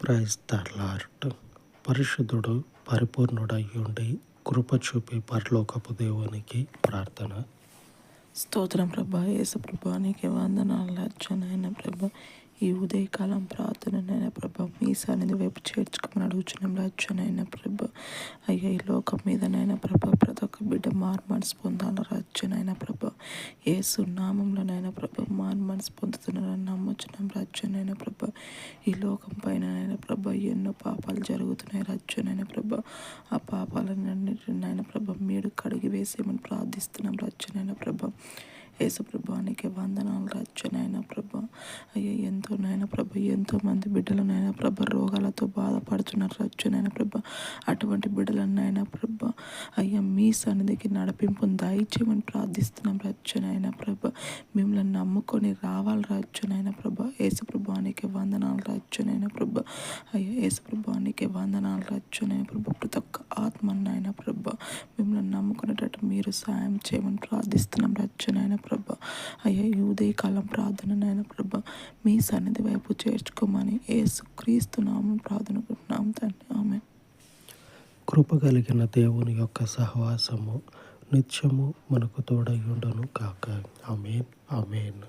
Praise the lord. పరిశుద్ధుడు పరిపూర్ణుడయ్యుండి కృప చూపి పరలోకపు దేవునికి ప్రార్థన. స్తోత్రం ప్రభా. యేసు ప్రభా నీకే వందనాలు అర్చనైన ప్రభా. ఈ ఉదయకాలం ప్రార్థనైనా ప్రభా మీ సన్నిధి వైపు చేర్చుకోమని అడుగుచున్నాం రచ్చనైనా ప్రభా. అయ్యా ఈ లోకం మీదనైనా ప్రభా ప్రతి ఒక్క బిడ్డ మారు మనసు పొందాలి రచ్చనైనా ప్రభా. యేసు నామంలోనైనా ప్రభా మారు మనసు పొందుతున్నారని నమ్ముచున్నాం రచ్చనైనా ప్రభా. ఈ లోకం పైన ప్రభా ఎన్నో పాపాలు జరుగుతున్నాయి రచ్చనైనా ప్రభా. ఆ పాపాలన్నిటినైనా ప్రభా మీరు కడిగి వేసేయమని ప్రార్థిస్తున్నాం రచ్చనైనా ప్రభా. యేసు ప్రభానికి వందనాలు రచ్చనైనా ప్రభా. అయ్యా ఎంతోనైనా ప్రభా ఎంతోమంది బిడ్డలనైనా ప్రభా రోగాలతో బాధపడుతున్నారు రచ్చనైనా ప్రభా. అటువంటి బిడ్డలనైనా ప్రభా అయ్యా మీ సన్నిధికి నడిపింపుని దయచేయమని ప్రార్థిస్తున్నాం రచ్చనైనా ప్రభా. మిమ్మల్ని నమ్ముకొని రావాలి రచ్చనైనా ప్రభా. యేసు ప్రభానికి వందనాలు రచ్చనైనా ప్రభా. అయ్యా యేసు ప్రభానికి వందనాలు రచ్చనైనా ప్రభా. ప్రతి ఒక్క ఆత్మనైనా ప్రభా మిమ్మల్ని నమ్ముకునేటట్టు మీరు సాయం చేయమని ప్రార్థిస్తున్నాం రచ్చనైనా ప్రభా. అయ్యా ఈ ఉదయకాలం ప్రార్థననైనా ప్రభా మీ సన్నిధి వైపు చేర్చుకోమని యేసు క్రీస్తు నామం ప్రార్థనకుంటున్నాం తండ్రి. ఆమేన్. కృప కలిగిన దేవుని యొక్క సహవాసము నిత్యము మనకు తోడై ఉండును కాక. ఆమేన్. ఆమేన్.